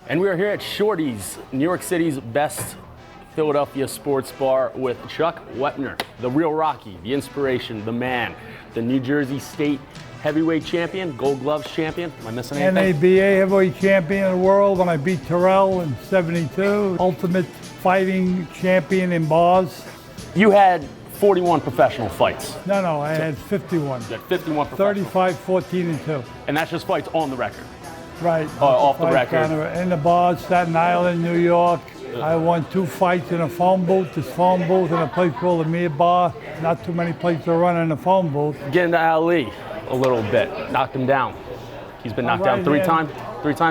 And we are here at Shorty's, New York City's best Philadelphia sports bar with Chuck Wepner, the real Rocky, the inspiration, the man, the New Jersey State heavyweight champion, Gold Gloves champion. Am I missing anything? NABA heavyweight champion of the world when I beat Terrell in '72. Ultimate fighting champion in bars. You had 41 professional fights. No, I had 51. You had 51 professional 35, 14, and 2. And that's just fights on the record. Right. Off the record. In the bars, Staten Island, New York. I won 2 fights in a phone booth. This phone booth in a place called the Mir Bar. Not too many places to run in a phone booth. Get into Ali a little bit. Knocked him down. He's been knocked down three times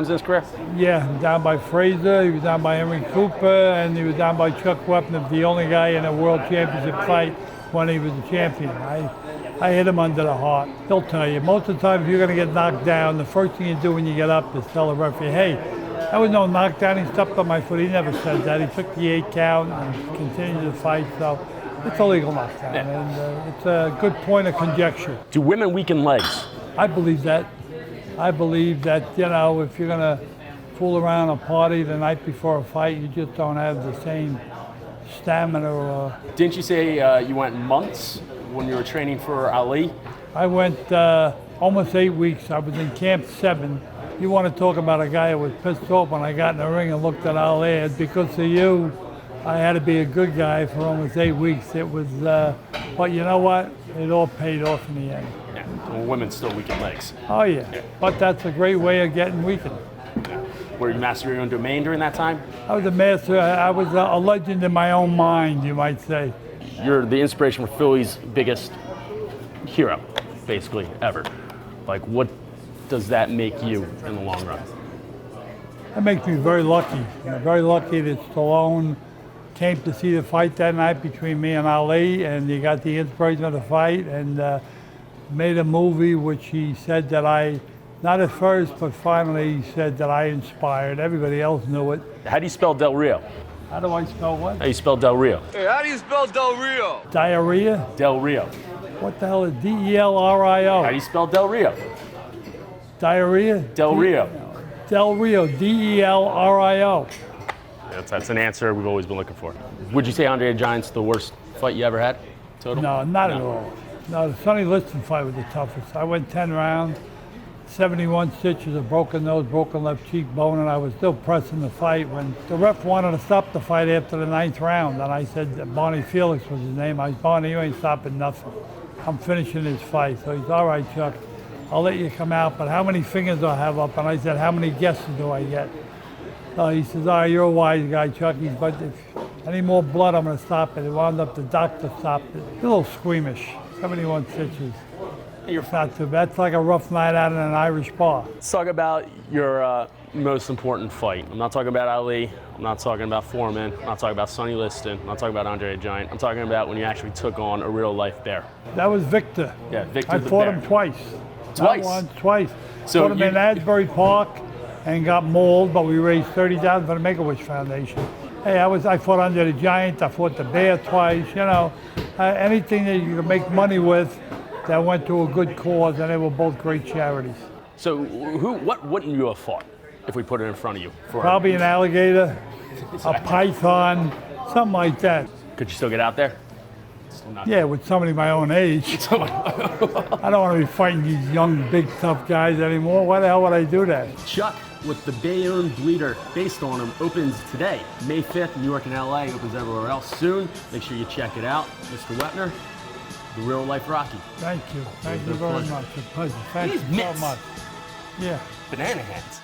in his career? Yeah, down by Frazier, he was down by Henry Cooper, and he was down by Chuck Wepner, the only guy in a world championship fight when he was a champion. I hit him under the heart. He'll tell you, most of the time if you're going to get knocked down, the first thing you do when you get up is tell the referee, hey, that was no knockdown, he stepped on my foot. He never said that. He took the 8 count and continued the fight, so it's a legal knockdown, and it's a good point of conjecture. Do women weaken legs? I believe that. I believe that, you know, if you're going to fool around a party the night before a fight, you just don't have the same stamina. Didn't you say you went months when you were training for Ali? I went almost 8 weeks. I was in Camp 7. You want to talk about a guy who was pissed off when I got in the ring and looked at Ali. Because of you, I had to be a good guy for almost 8 weeks. It was, but you know what? It all paid off in the end. Yeah, well, women still weaken legs. Oh yeah, but that's a great way of getting weakened. Yeah. Were you master your own domain during that time? I was a master. I was a legend in my own mind, you might say. You're the inspiration for Philly's biggest hero, basically, ever. Like, what does that make you in the long run? That makes me very lucky. I'm very lucky that Stallone came to see the fight that night between me and Ali, and he got the inspiration of the fight and made a movie which he said that I, not at first, but finally he said that I inspired. Everybody else knew it. How do you spell Del Rio? How do I spell what? How do you spell Del Rio? Hey, how do you spell Del Rio? Diarrhea? Del Rio. What the hell is D-E-L-R-I-O? How do you spell Del Rio? Diarrhea? Del Rio. Del Rio, D-E-L-R-I-O. That's an answer we've always been looking for. Would you say Andre the Giant's the worst fight you ever had, total? No, not at all. No, the Sonny Liston fight was the toughest. I went 10 rounds, 71 stitches, a broken nose, broken left cheekbone, and I was still pressing the fight when the ref wanted to stop the fight after the 9th round. And I said, Barney Felix was his name. I said, Barney, you ain't stopping nothing. I'm finishing this fight. So he's, all right, Chuck, I'll let you come out, but how many fingers do I have up? And I said, how many guesses do I get? So he says, all right, you're a wise guy, Chuck. He's, but if any more blood, I'm going to stop it. It wound up the doctor stopped it. He's a little squeamish. 71 stitches. It's not too bad. It's like a rough night out in an Irish bar. Let's talk about your most important fight. I'm not talking about Ali. I'm not talking about Foreman. I'm not talking about Sonny Liston. I'm not talking about Andre the Giant. I'm talking about when you actually took on a real-life bear. That was Victor. Yeah, Victor I the fought bear. him twice. Twice? Not once, twice. So fought him in Asbury Park and got mauled, but we raised $30,000 for the Make-A-Wish Foundation. Hey, I fought Andre the Giant. I fought the bear twice. You know, anything that you can make money with that went to a good cause, and they were both great charities. So what wouldn't you have fought if we put it in front of you? Probably an alligator, a python, something like that. Could you still get out there? Yeah, with somebody my own age. I don't want to be fighting these young, big, tough guys anymore. Why the hell would I do that? Chuck, with the Bayonne Bleeder based on him, opens today, May 5th, New York and LA, opens everywhere else soon. Make sure you check it out. Mr. Wepner, the real life Rocky. Thank you. Thank you very much. It's a pleasure. Thank you so much. Yeah. Banana hands.